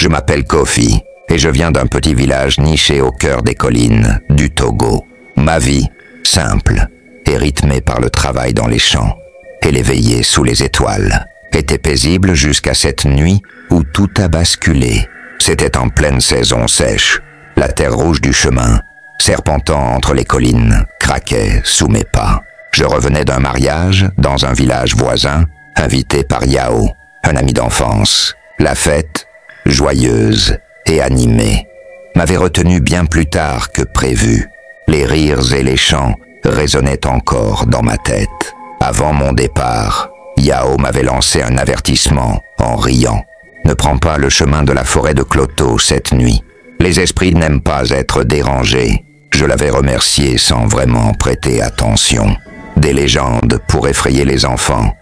Je m'appelle Kofi et je viens d'un petit village niché au cœur des collines du Togo. Ma vie, simple et rythmée par le travail dans les champs et les veillées sous les étoiles, était paisible jusqu'à cette nuit où tout a basculé. C'était en pleine saison sèche. La terre rouge du chemin, serpentant entre les collines, craquait sous mes pas. Je revenais d'un mariage dans un village voisin, invité par Yao, un ami d'enfance. La fête, joyeuse et animée, m'avait retenu bien plus tard que prévu. Les rires et les chants résonnaient encore dans ma tête. Avant mon départ, Yao m'avait lancé un avertissement en riant. « Ne prends pas le chemin de la forêt de Cloto cette nuit. Les esprits n'aiment pas être dérangés. » Je l'avais remercié sans vraiment prêter attention. Des légendes pour effrayer les enfants,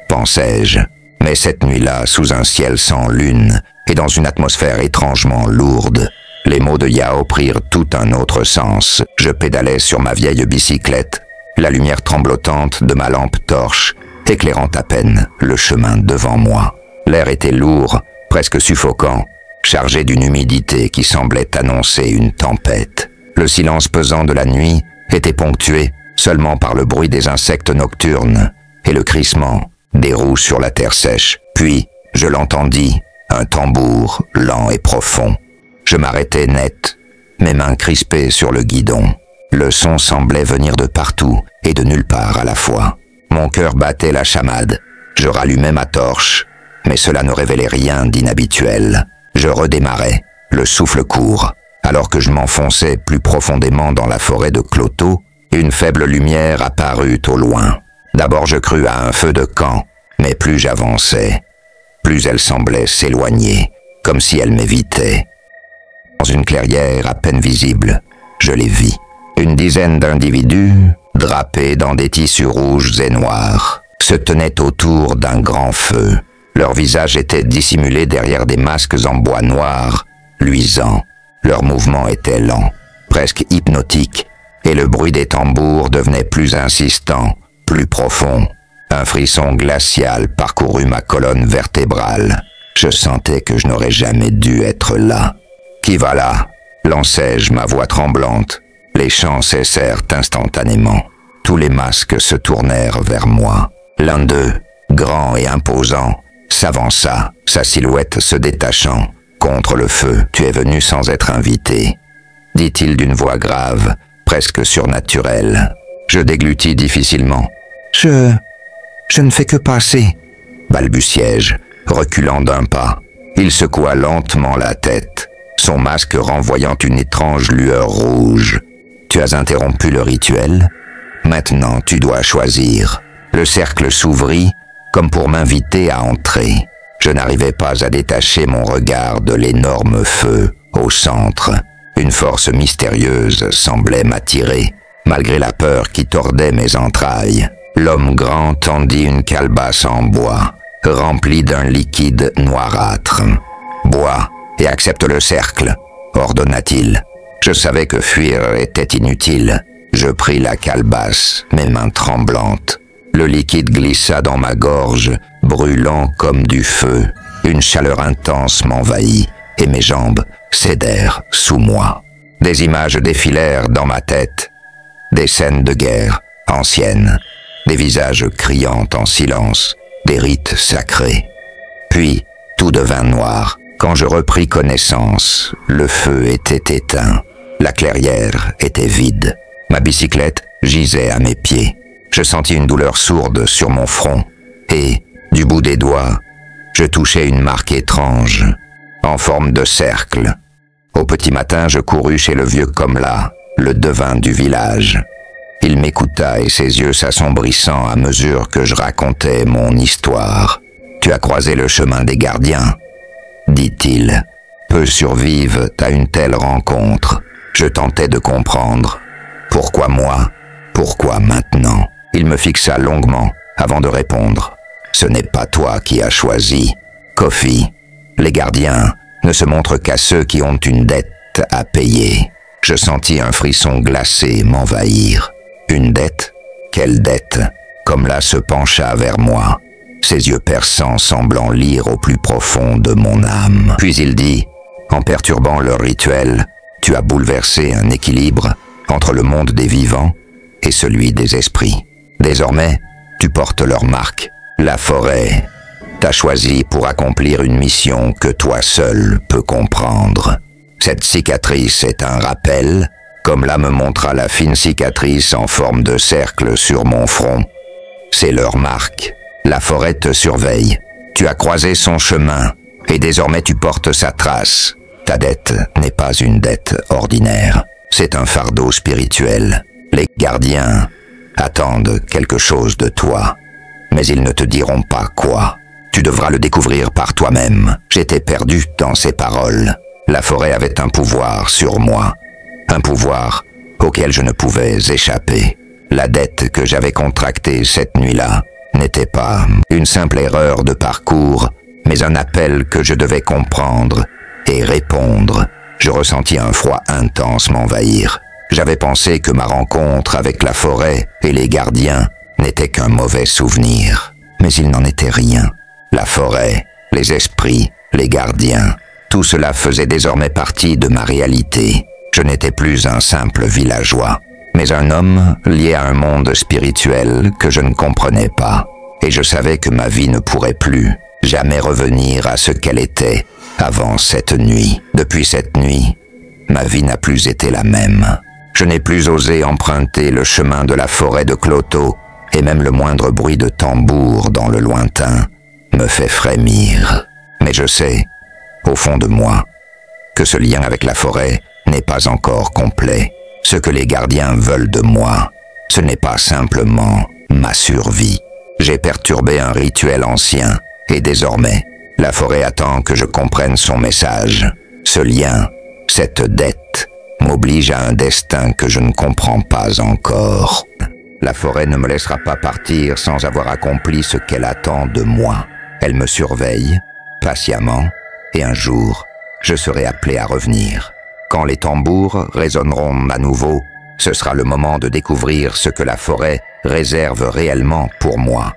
pensais-je. Mais cette nuit-là, sous un ciel sans lune et dans une atmosphère étrangement lourde, les mots de Yao prirent tout un autre sens. Je pédalais sur ma vieille bicyclette, la lumière tremblotante de ma lampe torche éclairant à peine le chemin devant moi. L'air était lourd, presque suffocant, chargé d'une humidité qui semblait annoncer une tempête. Le silence pesant de la nuit était ponctué seulement par le bruit des insectes nocturnes et le crissement des roues sur la terre sèche. Puis, je l'entendis, un tambour lent et profond. Je m'arrêtai net, mes mains crispées sur le guidon. Le son semblait venir de partout et de nulle part à la fois. Mon cœur battait la chamade. Je rallumai ma torche, mais cela ne révélait rien d'inhabituel. Je redémarrai, le souffle court. Alors que je m'enfonçais plus profondément dans la forêt de Cloto, une faible lumière apparut au loin. D'abord je crus à un feu de camp, mais plus j'avançais, plus elle semblait s'éloigner, comme si elle m'évitait. Dans une clairière à peine visible, je les vis. Une dizaine d'individus, drapés dans des tissus rouges et noirs, se tenaient autour d'un grand feu. Leurs visages étaient dissimulés derrière des masques en bois noir, luisants. Leurs mouvements étaient lents, presque hypnotiques, et le bruit des tambours devenait plus insistant, plus profond. Un frisson glacial parcourut ma colonne vertébrale. Je sentais que je n'aurais jamais dû être là. « Qui va là ?» lançai-je, ma voix tremblante. Les chants cessèrent instantanément. Tous les masques se tournèrent vers moi. L'un d'eux, grand et imposant, s'avança, sa silhouette se détachant. Contre le feu, tu es venu sans être invité, dit-il d'une voix grave, presque surnaturelle. Je déglutis difficilement. Je ne fais que passer, balbutiai-je, reculant d'un pas. Il secoua lentement la tête, son masque renvoyant une étrange lueur rouge. Tu as interrompu le rituel? Maintenant, tu dois choisir. Le cercle s'ouvrit, comme pour m'inviter à entrer. Je n'arrivais pas à détacher mon regard de l'énorme feu au centre. Une force mystérieuse semblait m'attirer, malgré la peur qui tordait mes entrailles. L'homme grand tendit une calebasse en bois, remplie d'un liquide noirâtre. « Bois et accepte le cercle », ordonna-t-il. Je savais que fuir était inutile. Je pris la calebasse, mes mains tremblantes. Le liquide glissa dans ma gorge, brûlant comme du feu. Une chaleur intense m'envahit et mes jambes cédèrent sous moi. Des images défilèrent dans ma tête. Des scènes de guerre anciennes, des visages criant en silence, des rites sacrés. Puis, tout devint noir. Quand je repris connaissance, le feu était éteint. La clairière était vide. Ma bicyclette gisait à mes pieds. Je sentis une douleur sourde sur mon front et, du bout des doigts, je touchais une marque étrange, en forme de cercle. Au petit matin, je courus chez le vieux Komla, le devin du village. Il m'écouta et ses yeux s'assombrissant à mesure que je racontais mon histoire. « Tu as croisé le chemin des gardiens », dit-il. « Peu survivent à une telle rencontre. » Je tentais de comprendre. Pourquoi moi? Pourquoi maintenant? Il me fixa longuement avant de répondre. Ce n'est pas toi qui as choisi, Kofi. Les gardiens ne se montrent qu'à ceux qui ont une dette à payer. Je sentis un frisson glacé m'envahir. Une dette? Quelle dette? Komla se pencha vers moi. ses yeux perçants semblant lire au plus profond de mon âme. Puis il dit, en perturbant leur rituel, tu as bouleversé un équilibre entre le monde des vivants et celui des esprits. Désormais, tu portes leur marque, la forêt. T'as choisi pour accomplir une mission que toi seul peux comprendre. Cette cicatrice est un rappel, comme là me montra la fine cicatrice en forme de cercle sur mon front. C'est leur marque. La forêt te surveille. Tu as croisé son chemin, et désormais tu portes sa trace. Ta dette n'est pas une dette ordinaire. C'est un fardeau spirituel. Les gardiens attendent quelque chose de toi, mais ils ne te diront pas quoi. Tu devras le découvrir par toi-même. J'étais perdu dans ces paroles. La forêt avait un pouvoir sur moi, un pouvoir auquel je ne pouvais échapper. La dette que j'avais contractée cette nuit-là n'était pas une simple erreur de parcours, mais un appel que je devais comprendre et répondre. Je ressentis un froid intense m'envahir. J'avais pensé que ma rencontre avec la forêt et les gardiens n'était qu'un mauvais souvenir, mais il n'en était rien. La forêt, les esprits, les gardiens, tout cela faisait désormais partie de ma réalité. Je n'étais plus un simple villageois, mais un homme lié à un monde spirituel que je ne comprenais pas. Et je savais que ma vie ne pourrait plus jamais revenir à ce qu'elle était avant cette nuit. Depuis cette nuit, ma vie n'a plus été la même. Je n'ai plus osé emprunter le chemin de la forêt de Cloto, et même le moindre bruit de tambour dans le lointain me fait frémir. Mais je sais, au fond de moi, que ce lien avec la forêt n'est pas encore complet. Ce que les gardiens veulent de moi, ce n'est pas simplement ma survie. J'ai perturbé un rituel ancien, et désormais, la forêt attend que je comprenne son message. Ce lien, cette dette, m'oblige à un destin que je ne comprends pas encore. La forêt ne me laissera pas partir sans avoir accompli ce qu'elle attend de moi. Elle me surveille, patiemment, et un jour, je serai appelé à revenir. Quand les tambours résonneront à nouveau, ce sera le moment de découvrir ce que la forêt réserve réellement pour moi.